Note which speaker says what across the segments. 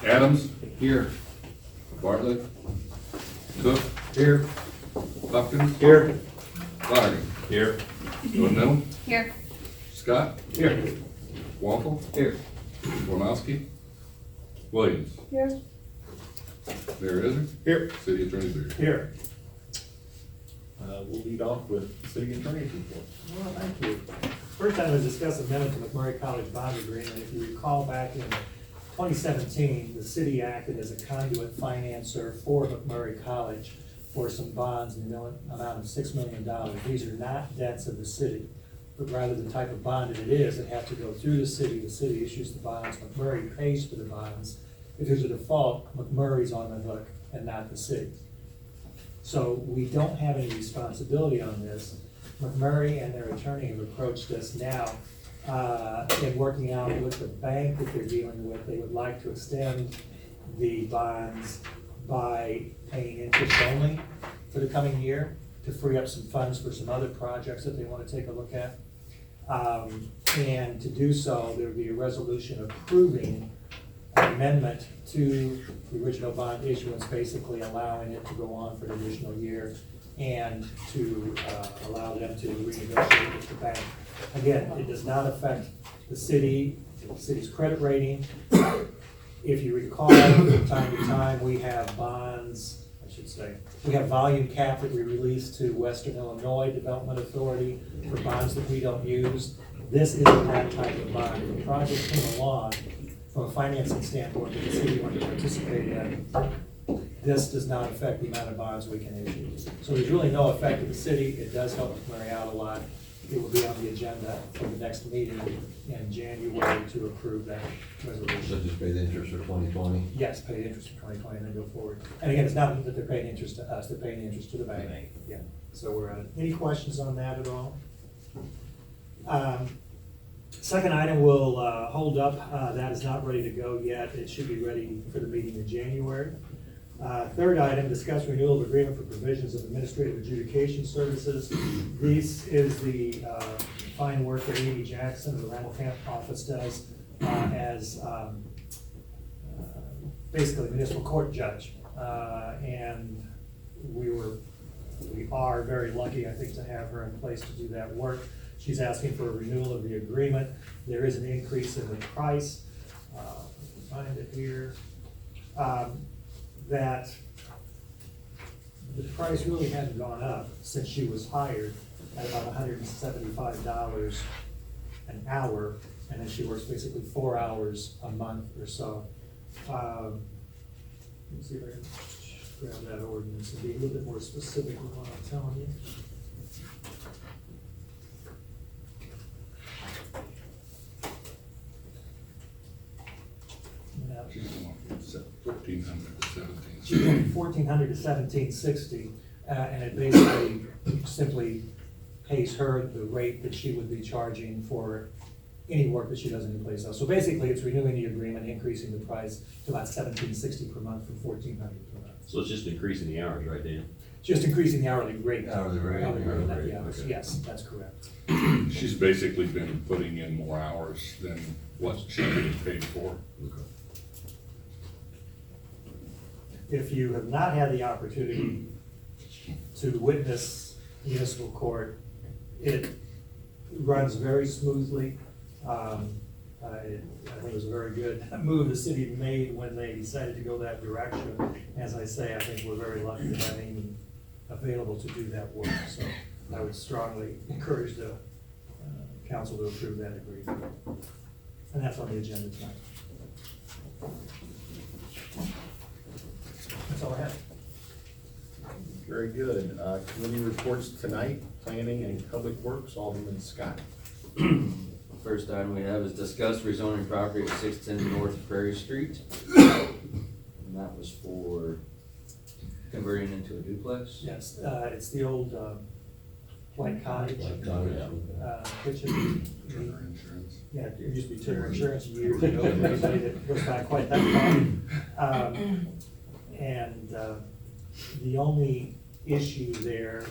Speaker 1: Adams.
Speaker 2: Here.
Speaker 1: Bartlett. Cook.
Speaker 2: Here.
Speaker 1: Hopkins.
Speaker 2: Here.
Speaker 1: Flanagan.
Speaker 2: Here.
Speaker 1: O'Neill.
Speaker 3: Here.
Speaker 1: Scott.
Speaker 2: Here.
Speaker 1: Waffle.
Speaker 2: Here.
Speaker 1: Wormowski. Williams.
Speaker 3: Here.
Speaker 1: Mayor Izzard.
Speaker 2: Here.
Speaker 1: City Attorney Beard.
Speaker 2: Here. We'll lead off with city attorney's report.
Speaker 4: Well, thank you. First item is discuss amendment to McMurray College bond agreement. If you recall, back in 2017, the city acted as a conduit financer for McMurray College for some bonds in the amount of $6 million. These are not debts of the city, but rather the type of bond that it is, it has to go through the city issues the bonds, McMurray pays for the bonds. If there's a default, McMurray's on the hook and not the city. So we don't have any responsibility on this. McMurray and their attorney have approached us now in working out with the bank that they're dealing with. They would like to extend the bonds by paying interest only for the coming year to free up some funds for some other projects that they want to take a look at. And to do so, there would be a resolution approving an amendment to the original bond issuance, basically allowing it to go on for an additional year and to allow them to renegotiate with the bank. Again, it does not affect the city's credit rating. If you recall, from time to time, we have bonds, we have volume cap that we release to Western Illinois Development Authority for bonds that we don't use. This isn't that type of bond. If a project came along from a financing standpoint that the city wanted to participate in, this does not affect the amount of bonds we can issue. So there's really no effect to the city. It does help McMurray out a lot. It will be on the agenda for the next meeting in January to approve that resolution.
Speaker 5: So just pay the interest for 2020?
Speaker 4: Yes, pay interest for 2020 and then go forward. And again, it's not that they're paying interest to us, they're paying interest to the bank. Yeah, so we're at it. Any questions on that at all? Second item will hold up. That is not ready to go yet. It should be ready for the meeting in January. Third item, discuss renewal of agreement for provisions of administrative adjudication services. This is the fine work that Amy Jackson, the Randall Camp office does as basically municipal court judge. And we are very lucky, I think, to have her in place to do that work. She's asking for a renewal of the agreement. There is an increase in the price. Find it here. That the price really hadn't gone up since she was hired at about $175 an hour, and then she works basically 4 hours a month or so. Let me see if I can grab that ordinance and be a little bit more specific with what I'm telling you.
Speaker 1: She's going from 1,400 to 1,760.
Speaker 4: She's going from 1,400 to 1,760, and it basically simply pays her the rate that she would be charging for any work that she does any place else. So basically, it's renewing the agreement, increasing the price to about $1,760 per month from $1,400 per month.
Speaker 6: So it's just increasing the hours, right, Dan?
Speaker 4: Just increasing the hourly rate.
Speaker 5: Hourly rate.
Speaker 4: Yeah,
Speaker 5: Okay.
Speaker 4: yes, that's correct.
Speaker 1: She's basically been putting in more hours than what she's getting paid for.
Speaker 5: Okay.
Speaker 4: If you have not had the opportunity to witness municipal court, it runs very smoothly. I think it was a very good move the city made when they decided to go that direction. As I say, I think we're very lucky to have Amy available to do that work. So I would strongly encourage the council to approve that agreement. And that's on the agenda tonight. That's all I have.
Speaker 2: Very good. Committee reports tonight, planning and public works, Alderman Scott.
Speaker 5: First item we have is discuss rezoning property at 610 North Prairie Street. And that was for converting into a duplex.
Speaker 4: Yes, it's the old white cottage.
Speaker 5: White cottage.
Speaker 4: Kitchen.
Speaker 1: Turner Insurance.
Speaker 4: Yeah, it used to be Turner Insurance years ago, anybody that goes back quite that far. And the only issue there,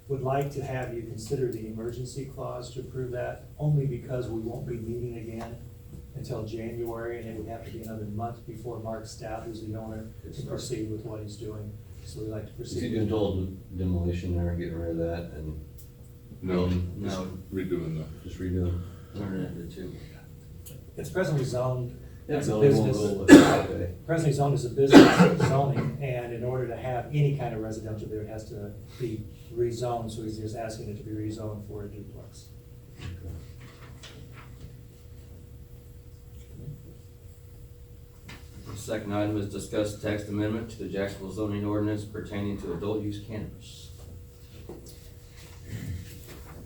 Speaker 4: would like to have you consider the emergency clause to approve that, only because we won't be meeting again until January, and it would have to be another month before Mark Stout, who's the owner, can proceed with what he's doing. So we'd like to
Speaker 6: Is he
Speaker 4: proceed.
Speaker 6: doing total demolition there, getting rid of that and
Speaker 1: No,
Speaker 5: No.
Speaker 1: just redoing
Speaker 6: just redoing?
Speaker 5: Turn it into two.
Speaker 4: It's presently zoned
Speaker 6: Yeah,
Speaker 4: as a
Speaker 6: building won't
Speaker 4: business.
Speaker 6: go with it. Okay.
Speaker 4: Presently zoned as a business zoning, and in order to have any kind of residential there, it has to be rezoned, so he's just asking it to be rezoned for a duplex.
Speaker 5: The second item is discuss text amendment to the Jacksonville zoning ordinance pertaining to adult use cannabis.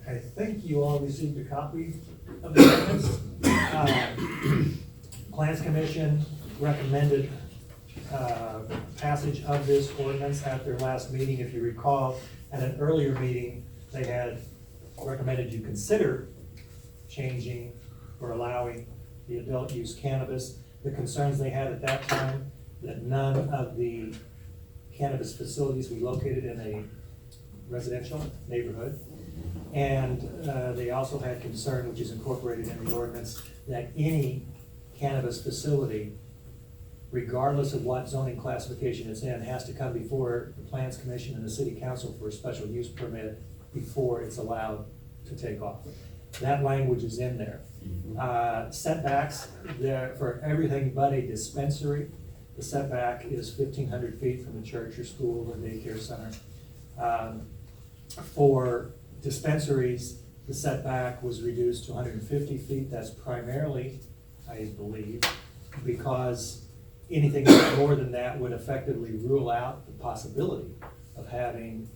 Speaker 4: I think you all received a copy of the ordinance. Plans Commission recommended passage of this ordinance at their last meeting. If you recall, at an earlier meeting, they had recommended you consider changing or allowing the adult use cannabis. The concerns they had at that time, that none of the cannabis facilities were located in a residential neighborhood. And they also had concern, which is incorporated in the ordinance, that any cannabis facility, regardless of what zoning classification it's in, has to come before the Plans Commission and the City Council for a special use permit before it's allowed to take off. That language is in there. Setbacks, there, for everything but a dispensary, the setback is 1,500 feet from the church or school or daycare center. For dispensaries, the setback was reduced to 150 feet. That's primarily, I believe, because anything more than that would effectively rule out the possibility of having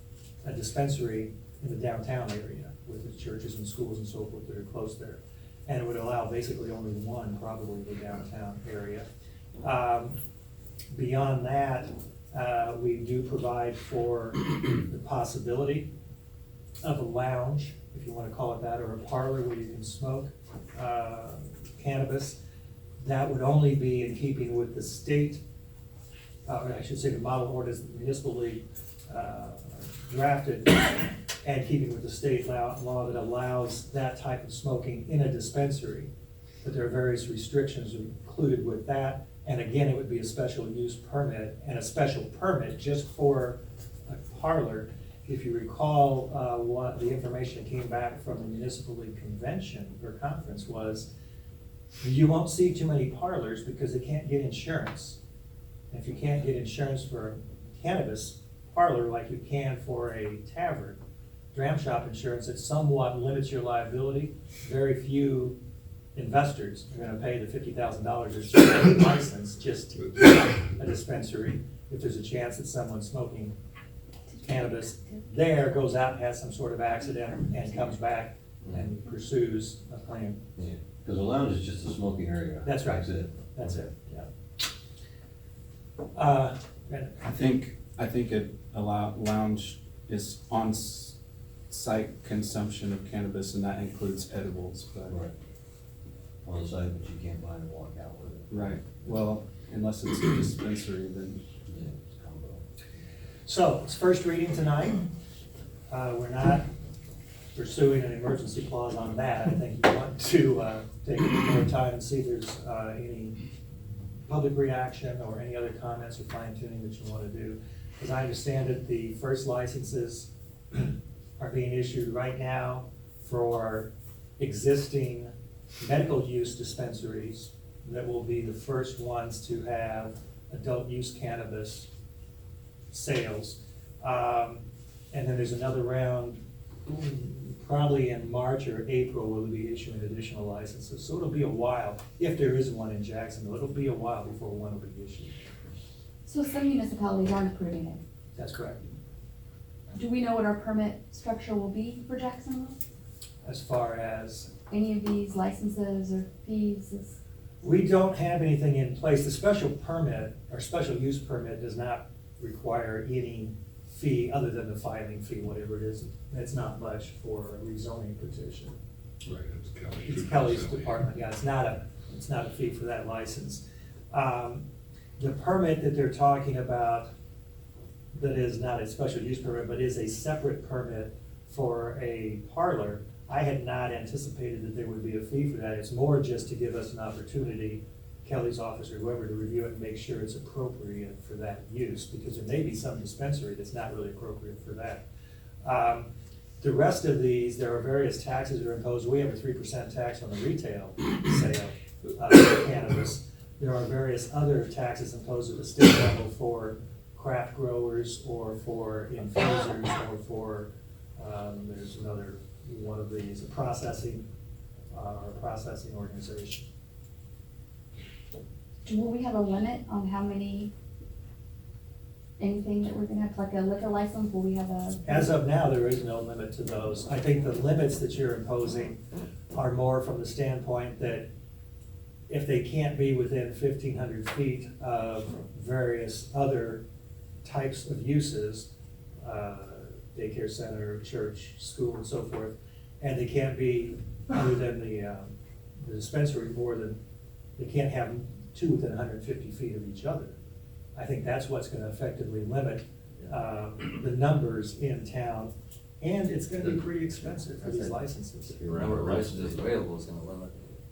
Speaker 4: a dispensary in the downtown area with the churches and schools and so forth that are close there. And it would allow basically only one, probably the downtown area. Beyond that, we do provide for the possibility of a lounge, if you want to call it that, or a parlor where you can smoke cannabis. That would only be in keeping with the state, or I should say the model ordinance municipally drafted, and keeping with the state law that allows that type of smoking in a dispensary. But there are various restrictions included with that. And again, it would be a special use permit, and a special permit just for a parlor. If you recall, what the information that came back from the municipal league convention or conference was, you won't see too many parlors because they can't get insurance. And if you can't get insurance for a cannabis parlor like you can for a tavern, dram shop insurance, it somewhat limits your liability. Very few investors are gonna pay the $50,000 or so for a license just to get a dispensary. If there's a chance that someone smoking cannabis there goes out and has some sort of accident and comes back and pursues a claim.
Speaker 6: Yeah, because a lounge is just a smoking area.
Speaker 4: That's right.
Speaker 6: That's it.
Speaker 4: That's it, yeah. Brandon?
Speaker 3: I think a lounge is on-site consumption of cannabis, and that includes edibles, but.
Speaker 6: Right. On the side, but you can't buy and walk out with it.
Speaker 3: Right, well, unless it's a dispensary, then.
Speaker 6: Yeah, it's a combo.
Speaker 4: So, it's first reading tonight. We're not pursuing an emergency clause on that. I think you want to take a little more time and see if there's any public reaction or any other comments or fine tuning that you want to do. As I understand it, the first licenses are being issued right now for existing medical use dispensaries that will be the first ones to have adult use cannabis sales. And then there's another round, probably in March or April, where we'll be issuing additional licenses. So it'll be a while, if there is one in Jacksonville, it'll be a while before one will be issued.
Speaker 7: So some municipalities aren't approving it.
Speaker 4: That's correct.
Speaker 7: Do we know what our permit structure will be for Jacksonville?
Speaker 4: As far as,
Speaker 7: Any of these licenses or fees?
Speaker 4: we don't have anything in place. The special permit, or special use permit, does not require any fee other than the filing fee, whatever it is. It's not much for a rezoning petition.
Speaker 1: Right, it's Kelly.
Speaker 4: It's Kelly's department, yeah, it's not a fee for that license. The permit that they're talking about, that is not a special use permit, but is a separate permit for a parlor, I had not anticipated that there would be a fee for that. It's more just to give us an opportunity, Kelly's office or whoever, to review it and make sure it's appropriate for that use, because there may be some dispensary that's not really appropriate for that. The rest of these, there are various taxes that are imposed. We have a 3% tax on the retail sale of cannabis. There are various other taxes imposed at the state level for craft growers or for infusers or for, there's another one of these, a processing organization.
Speaker 7: Will we have a limit on how many, anything that we're gonna have, like a liquor license, will we have a?
Speaker 4: As of now, there is no limit to those. I think the limits that you're imposing are more from the standpoint that if they can't be within 1,500 feet of various other types of uses, daycare center, church, school, and so forth, and they can't be other than the dispensary more than, they can't have two within 150 feet of each other. I think that's what's gonna effectively limit the numbers in town, and it's gonna be pretty expensive for these licenses.
Speaker 5: The number of licenses available is gonna limit.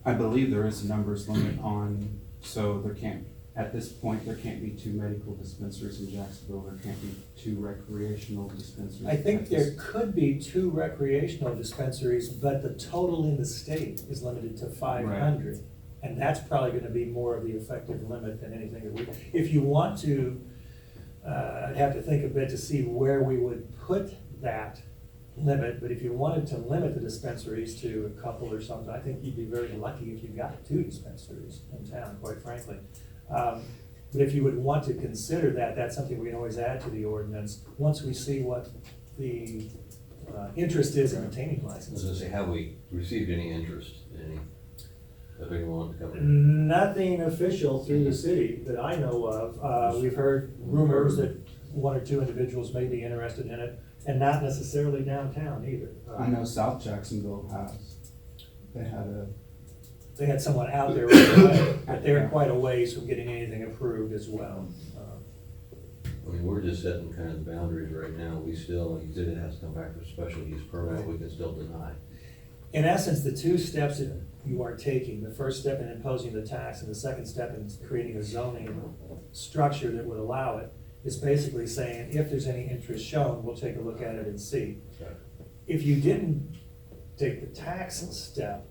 Speaker 3: I believe there is a numbers limit on, so there can't, at this point, there can't be 2 medical dispensaries in Jacksonville, there can't be 2 recreational dispensaries.
Speaker 4: I think there could be 2 recreational dispensaries, but the total in the state is limited to 500. And that's probably gonna be more of the effective limit than anything that we, if you want to, I'd have to think a bit to see where we would put that limit, but if you wanted to limit the dispensaries to a couple or something, I think you'd be very lucky if you got 2 dispensaries in town, quite frankly. But if you would want to consider that, that's something we can always add to the ordinance, once we see what the interest is in obtaining
Speaker 6: I was
Speaker 4: licenses.
Speaker 6: gonna say, have we received any interest, of anyone to come in?
Speaker 4: Nothing official through the city that I know of. We've heard rumors that 1 or 2 individuals may be interested in it, and not necessarily downtown either.
Speaker 3: I know South Jacksonville has,
Speaker 4: They had someone out there right away, but they're quite a ways from getting anything approved as well.
Speaker 6: I mean, we're just setting kind of the boundaries right now. We still, like you said, it has to come back for a special use permit, we can still deny.
Speaker 4: In essence, the 2 steps that you are taking, the first step in imposing the tax and the second step in creating a zoning structure that would allow it, is basically saying, if there's any interest shown, we'll take a look at it and see.
Speaker 6: Okay.
Speaker 4: If you didn't take the tax step,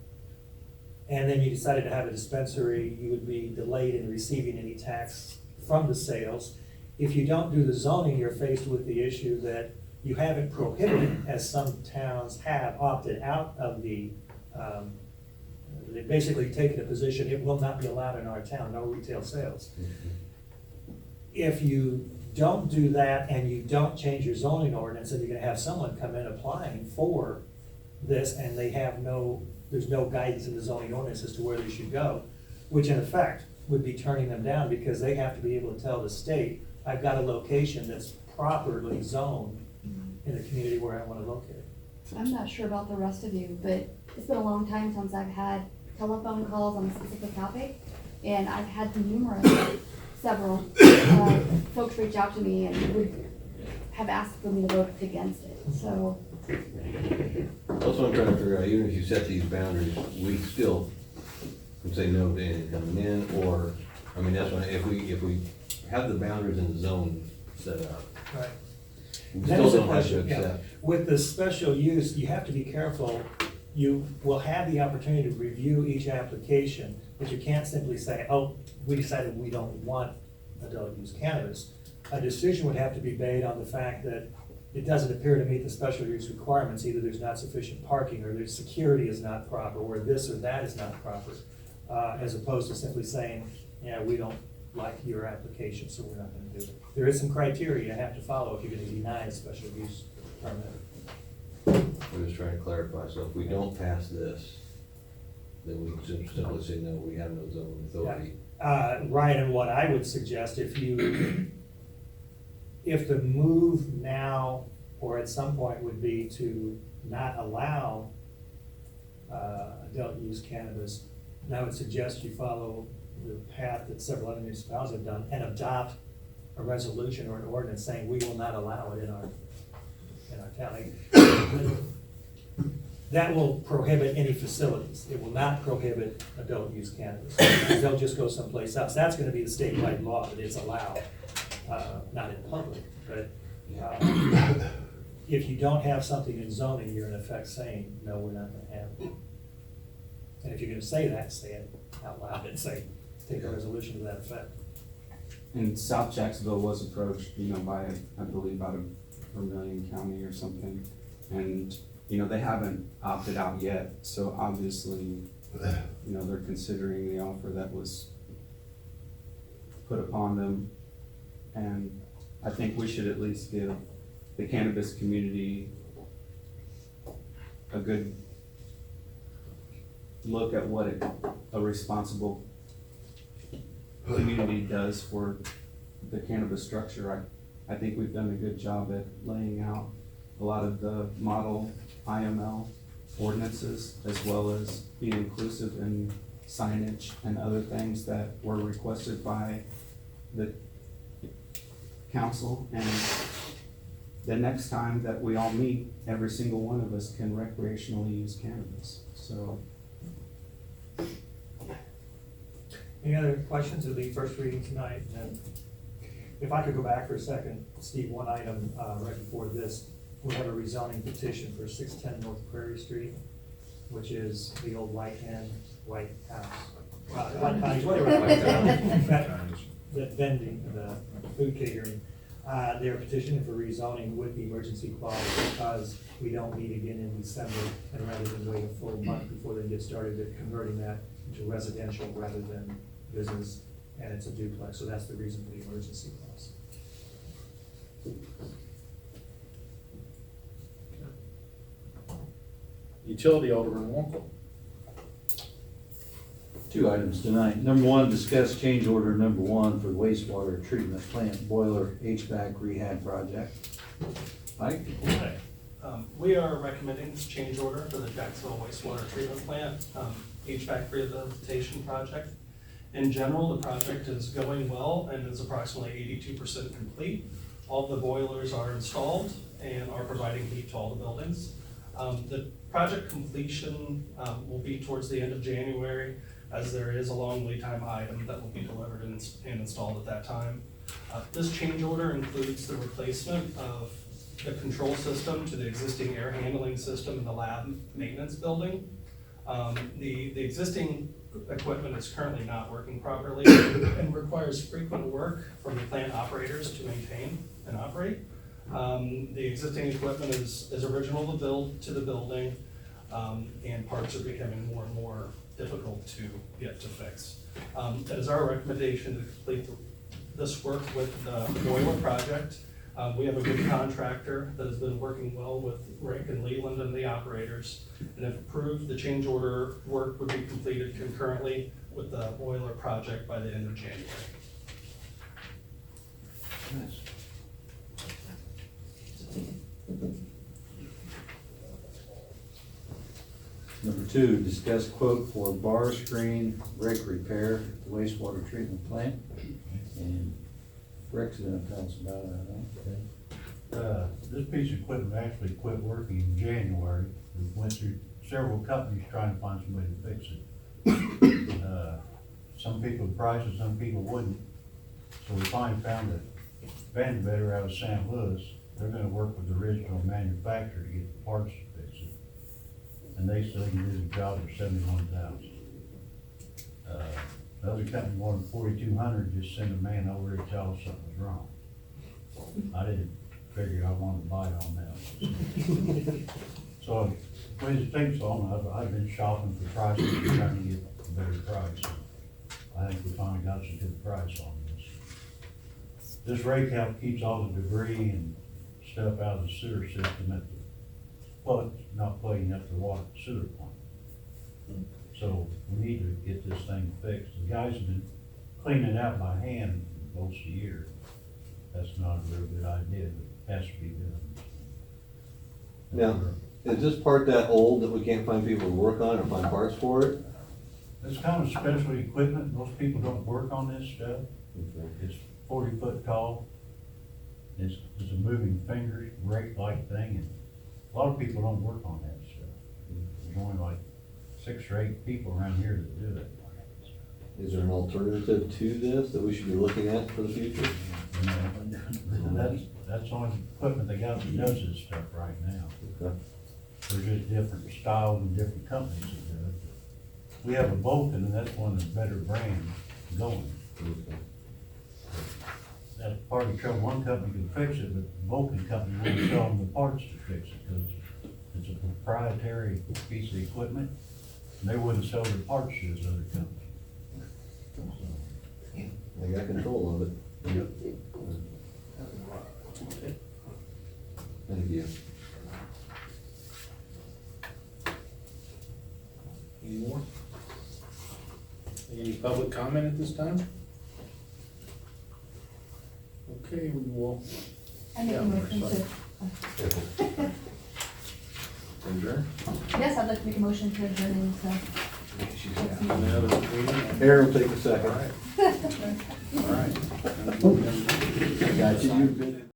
Speaker 4: and then you decided to have a dispensary, you would be delayed in receiving any tax from the sales. If you don't do the zoning, you're faced with the issue that you haven't prohibited, as some towns have opted out of the, they've basically taken a position, it will not be allowed in our town, no retail sales. If you don't do that and you don't change your zoning ordinance, and you're gonna have someone come in applying for this, and they have there's no guidance in the zoning ordinance as to where they should go, which in effect would be turning them down, because they have to be able to tell the state, I've got a location that's properly zoned in the community where I wanna locate it.
Speaker 7: I'm not sure about the rest of you, but it's been a long time since I've had telephone calls on a specific topic, and I've had several folks reach out to me and would have asked for me to vote against it, so.
Speaker 6: That's what I'm trying to figure out, even if you set these boundaries, we still can say no to anything coming in, or, I mean, that's why, if we have the boundaries in the zone set up,
Speaker 4: Right.
Speaker 6: we
Speaker 4: That
Speaker 6: still
Speaker 4: is a
Speaker 6: don't have to
Speaker 4: question, yeah.
Speaker 6: accept.
Speaker 4: With the special use, you have to be careful. You will have the opportunity to review each application, but you can't simply say, oh, we decided we don't want adult use cannabis. A decision would have to be made on the fact that it doesn't appear to meet the special use requirements. Either there's not sufficient parking, or their security is not proper, or this or that is not proper, as opposed to simply saying, yeah, we don't like your application, so we're not gonna do it. There is some criteria you have to follow if you're gonna deny a special use permit.
Speaker 6: I'm just trying to clarify, so if we don't pass this, then we can simply say, no, we have no zoning authority.
Speaker 4: Right, and what I would suggest, if the move now or at some point would be to not allow adult use cannabis, then I would suggest you follow the path that several other municipalities have done and adopt a resolution or an ordinance saying we will not allow it in our town. That will prohibit any facilities. It will not prohibit adult use cannabis. Because they'll just go someplace else. That's gonna be the statewide law, that it's allowed, not in public, but, if you don't have something in zoning, you're in effect saying, no, we're not gonna have it. And if you're gonna say that, say it out loud and say, take a resolution to that effect.
Speaker 3: And South Jacksonville was approached, by, I believe, out of Vermilion County or something. And, they haven't opted out yet, so obviously, they're considering the offer that was put upon them. And I think we should at least give the cannabis community a good look at what a responsible community does for the cannabis structure. I think we've done a good job at laying out a lot of the model IML ordinances, as well as being inclusive in signage and other things that were requested by the council. And the next time that we all meet, every single one of us can recreationally use cannabis, so.
Speaker 4: Any other questions? It'll be first reading tonight. And if I could go back for a second, Steve, one item right before this, we have a rezoning petition for 610 North Prairie Street, which is the old White Hen, White House. White Cottage, whatever. That vending, the food catering. They're petitioning for rezoning with the emergency clause because we don't meet again in December, and rather than wait a full month before they get started, they're converting that into residential rather than business, and it's a duplex, so that's the reason for the emergency clause.
Speaker 2: Utility, Alderman Wonkel.
Speaker 8: Two items tonight. Number one, discuss change order number one for the wastewater treatment plant boiler HVAC rehab project. Mike?
Speaker 9: Okay. We are recommending this change order for the Jacksonville wastewater treatment plant HVAC rehabilitation project. In general, the project is going well and is approximately 82% complete. All the boilers are installed and are providing heat to all the buildings. The project completion will be towards the end of January, as there is a long lead time item that will be delivered and installed at that time. This change order includes the replacement of the control system to the existing air handling system in the lab maintenance building. The existing equipment is currently not working properly and requires frequent work from the plant operators to maintain and operate. The existing equipment is original to build to the building, and parts are becoming more and more difficult to get to fix. It is our recommendation to complete this work with the boiler project. We have a good contractor that has been working well with Rick and Leland and the operators. And if approved, the change order work would be completed concurrently with the boiler project by the end of January.
Speaker 8: Number two, discuss quote for bar screen break repair at the wastewater treatment plant. And Rick's gonna tell us about it, I know.
Speaker 10: This piece of equipment actually quit working in January. We went through several companies trying to find somebody to fix it. Some people would price it, some people wouldn't. So we finally found a vendor better out of St. Louis. They're gonna work with the original manufacturer to get the parts to fix it. And they said they can do the job for $71,000. The other company wanted $4,200, just send a man over to tell us something was wrong. I didn't figure I wanted to bite on that. So, when it takes so long, I've been shopping for prices and trying to get a better price. I think we finally got some good price on this. This rake out keeps all the debris and stuff out of the sewer system at the plug, not plugging up the water sewer plant. So we need to get this thing fixed. The guys have been cleaning it out by hand most of the year. That's not a real good idea, but it has to be done.
Speaker 6: Now, is this part that old that we can't find people to work on or find parts for it?
Speaker 10: It's kind of special equipment. Most people don't work on this stuff. It's 40 foot tall. It's a moving finger rake-like thing, and a lot of people don't work on that stuff. there's only like 6 or 8 people around here that do it.
Speaker 6: Is there an alternative to this that we should be looking at for the future?
Speaker 10: You know, that's the only equipment they got that does this stuff right now.
Speaker 6: Okay.
Speaker 10: There's just different styles and different companies that do it. We have a Vulcan, and that's one of the better brands going.
Speaker 6: Okay.
Speaker 10: That's part of the trouble. One company can fix it, but the Vulcan company won't sell them the parts to fix it, because it's a proprietary piece of equipment, and they wouldn't sell their parts to this other company.
Speaker 6: They got control of it.
Speaker 2: Yep.
Speaker 6: Thank you.
Speaker 2: Any more? Any public comment at this time? Okay, we will
Speaker 7: I make a
Speaker 2: Yeah,
Speaker 7: motion to,
Speaker 2: sorry. adjourn.
Speaker 7: yes, I'd like to make a motion to adjourn into.
Speaker 2: Another meeting.
Speaker 6: Aaron, take a second.
Speaker 2: All right. All right.
Speaker 6: Got you.